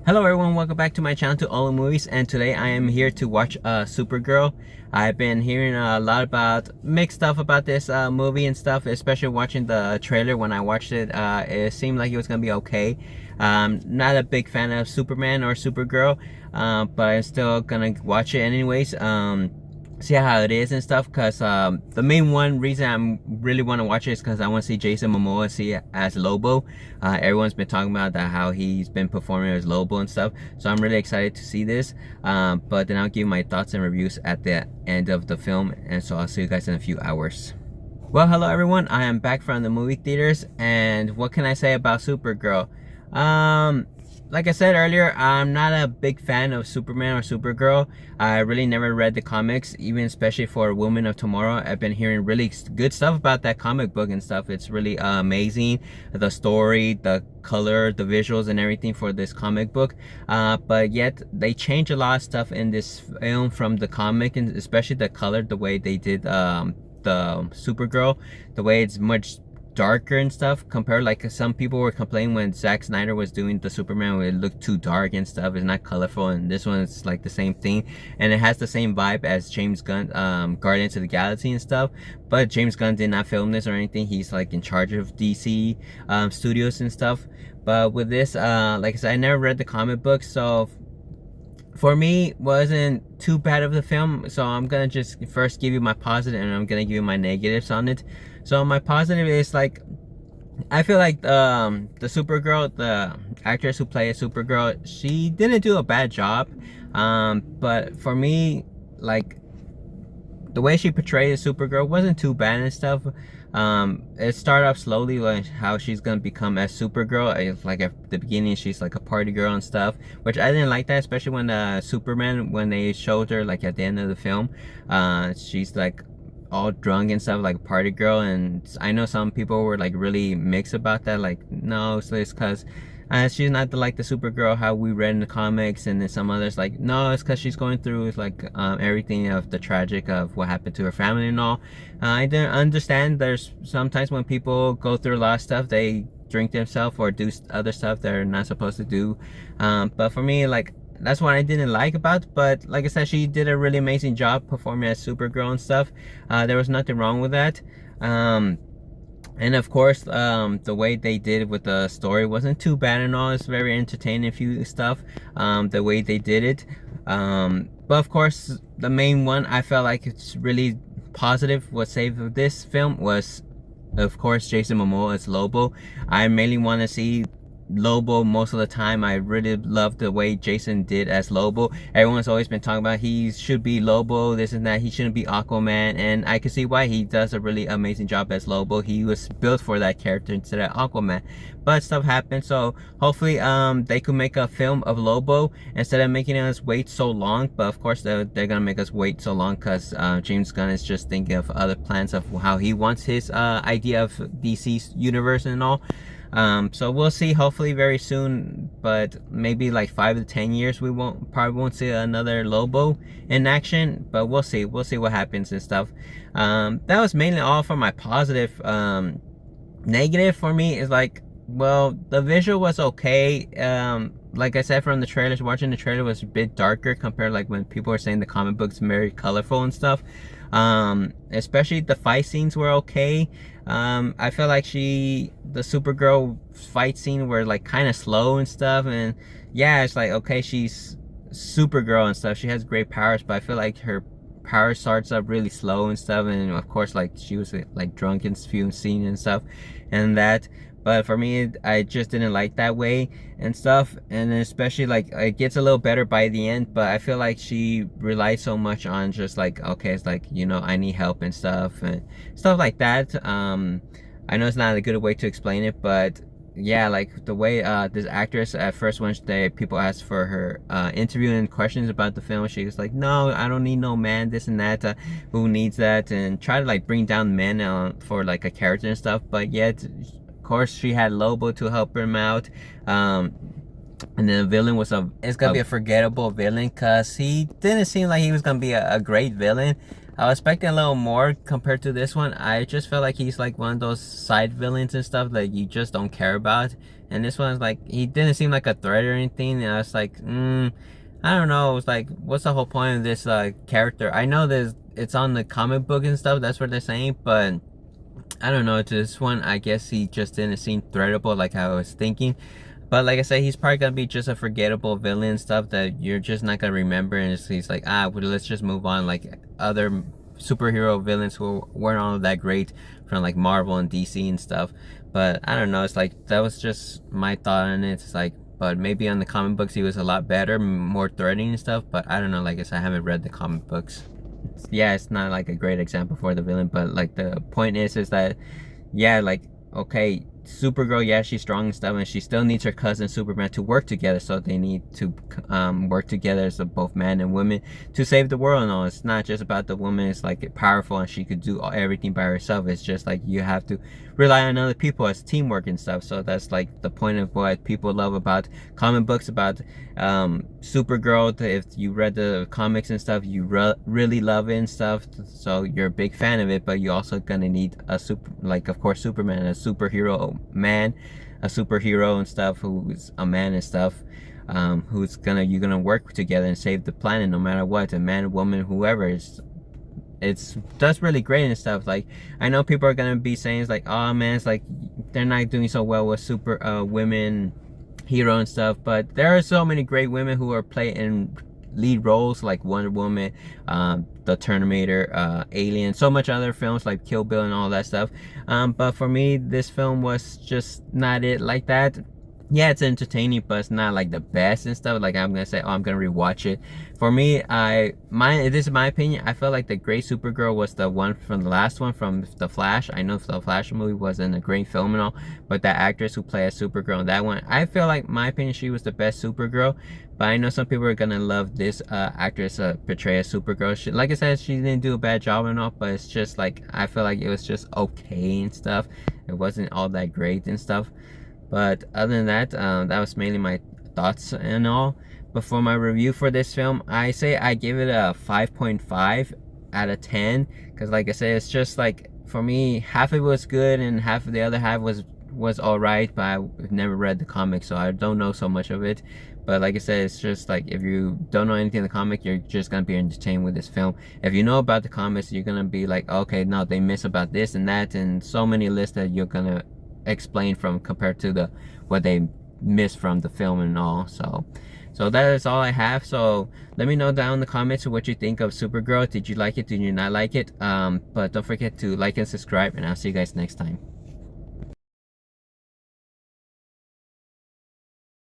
Hello everyone, welcome back to my channel to All Movies, and today I am here to watch Supergirl. I've been hearing a lot about mixed stuff about this movie and stuff, especially watching the trailer. When I watched it, it seemed like it was gonna be okay. Not a big fan of Superman or Supergirl, but I'm still gonna watch it anyways. See how it is and stuff, because the main reason I really want to watch it is because I want to see Jason Momoa as Lobo. Everyone's been talking about that, how he's been performing as Lobo and stuff, so I'm really excited to see this. But then I'll give my thoughts and reviews at the end of the film, and so I'll see you guys in a few hours. Well, hello everyone, I am back from the movie theaters, and what can I say about Supergirl? Like I said earlier, I'm not a big fan of Superman or Supergirl. I really never read the comics, even especially for Women of Tomorrow. I've been hearing really good stuff about that comic book and stuff. It's really amazing. The story, the color, the visuals and everything for this comic book. But yet they change a lot of stuff in this film from the comic, and especially the color, the way they did the Supergirl, the way it's much darker and stuff compared, like some people were complaining when Zack Snyder was doing the Superman where it looked too dark and stuff. It's not colorful, and this one is like the same thing, and it has the same vibe as James Gunn Guardians of the Galaxy and stuff. But James Gunn did not film this or anything. He's like in charge of DC studios and stuff. But with this, like I said, I never read the comic book, so for me wasn't too bad of the film. So I'm gonna just first give you my positive, and I'm gonna give you my negatives on it. So my positive is, like, I feel like the Supergirl, the actress who played Supergirl, she didn't do a bad job. But for me, like, the way she portrayed Supergirl wasn't too bad and stuff. It started off slowly, like how she's gonna become as Supergirl. Like at the beginning, she's like a party girl and stuff, which I didn't like that, especially when Superman, when they showed her like at the end of the film, she's like all drunk and stuff, like a party girl. And I know some people were like really mixed about that, like, no, so it's because she's not like the Supergirl how we read in the comics. And then some others like, no, it's because she's going through like everything of the tragic of what happened to her family and all. I didn't understand. There's sometimes when people go through a lot of stuff, they drink themselves or do other stuff they're not supposed to do. But for me, like, that's what I didn't like about. But like I said, she did a really amazing job performing as Supergirl and stuff. There was nothing wrong with that. And of course, the way they did with the story wasn't too bad and all. It's very entertaining, few stuff, the way they did it. But of course, the main one I felt like it's really positive, what saved this film was, of course, Jason Momoa as Lobo. I mainly want to see Lobo most of the time. I really love the way Jason did as Lobo. Everyone's always been talking about he should be Lobo, this and that, he shouldn't be Aquaman, and I can see why. He does a really amazing job as Lobo. He was built for that character instead of Aquaman. But stuff happened, so hopefully they could make a film of Lobo instead of making us wait so long. But of course they're gonna make us wait so long because James Gunn is just thinking of other plans of how he wants his idea of DC's universe and all. So we'll see, hopefully very soon, but maybe like 5 to 10 years we probably won't see another Lobo in action, but we'll see what happens and stuff. That was mainly all for my positive. Negative for me is, like, well, the visual was okay. Like I said, from the trailers, watching the trailer was a bit darker compared, like when people were saying the comic books very colorful and stuff. Especially the fight scenes were okay. I feel like the Supergirl fight scene were like kind of slow and stuff, and yeah, it's like, okay, she's Supergirl and stuff, she has great powers, but I feel like her power starts up really slow and stuff. And of course, like, she was like drunk in few scenes and stuff and that. But for me, I just didn't like that way and stuff. And especially, like, it gets a little better by the end, but I feel like she relies so much on just like, okay, it's like, you know, I need help and stuff like that. I know it's not a good way to explain it, but yeah, like the way this actress at first, when people asked for her interview and questions about the film, she was like, no, I don't need no man, this and that, who needs that, and try to like bring down men for like a character and stuff. But yet, course, she had Lobo to help him out. And the villain was it's gonna be a forgettable villain, because he didn't seem like he was gonna be a great villain. I was expecting a little more compared to this one. I just felt like he's like one of those side villains and stuff that you just don't care about. And this one's like, he didn't seem like a threat or anything. And I was like, I don't know. It was like, what's the whole point of this character? I know it's on the comic book and stuff. That's what they're saying, but I don't know. To this one, I guess he just didn't seem threatable like I was thinking. But like I said, he's probably gonna be just a forgettable villain stuff that you're just not gonna remember, and he's like, well, let's just move on, like other superhero villains who weren't all that great from like Marvel and DC and stuff. But I don't know, it's like, that was just my thought on it. It's like, but maybe on the comic books he was a lot better, more threatening and stuff. But I don't know, like I said, I haven't read the comic books. Yeah, it's not like a great example for the villain, but like the point is that, yeah, like, okay, Supergirl, yeah, she's strong and stuff, and she still needs her cousin Superman to work together. So they need to work together as both men and women to save the world. And all, it's not just about the woman is like powerful and she could do everything by herself. It's just like you have to rely on other people as teamwork and stuff. So that's like the point of what people love about comic books, about Supergirl. If you read the comics and stuff, you really love it and stuff, so you're a big fan of it. But you're also gonna need a of course, Superman, a superhero man, a superhero and stuff, who's a man and stuff, you're gonna work together and save the planet no matter what. A man, woman, whoever is. That's really great and stuff. Like, I know people are gonna be saying it's like, oh man, it's like they're not doing so well with women hero and stuff, but there are so many great women who are playing lead roles, like Wonder Woman, the Terminator, Alien, so much other films like Kill Bill and all that stuff. But for me, this film was just not it like that. Yeah, it's entertaining, but it's not like the best and stuff. Like, I'm gonna say, oh, I'm gonna rewatch it. For me, this is my opinion, I felt like the great Supergirl was the one from the last one, from The Flash. I know the Flash movie wasn't a great film and all, but that actress who played Supergirl in that one, I feel like, my opinion, she was the best Supergirl. But I know some people are gonna love this actress portray as Supergirl. Like I said, she didn't do a bad job and all, but it's just like, I feel like it was just okay and stuff. It wasn't all that great and stuff. But other than that, that was mainly my thoughts and all. But for my review for this film, I say I give it a 5.5 out of 10. Because like I said, it's just like, for me, half of it was good and half of the other half was alright. But I've never read the comic, so I don't know so much of it. But like I said, it's just like, if you don't know anything in the comic, you're just gonna be entertained with this film. If you know about the comics, you're gonna be like, okay, no, they miss about this and that, and so many lists that you're gonna explain from compared to what they missed from the film and all. So that is all I have. So let me know down in the comments what you think of Supergirl. Did you like it? Did you not like it? But don't forget to like and subscribe, and I'll see you guys next time.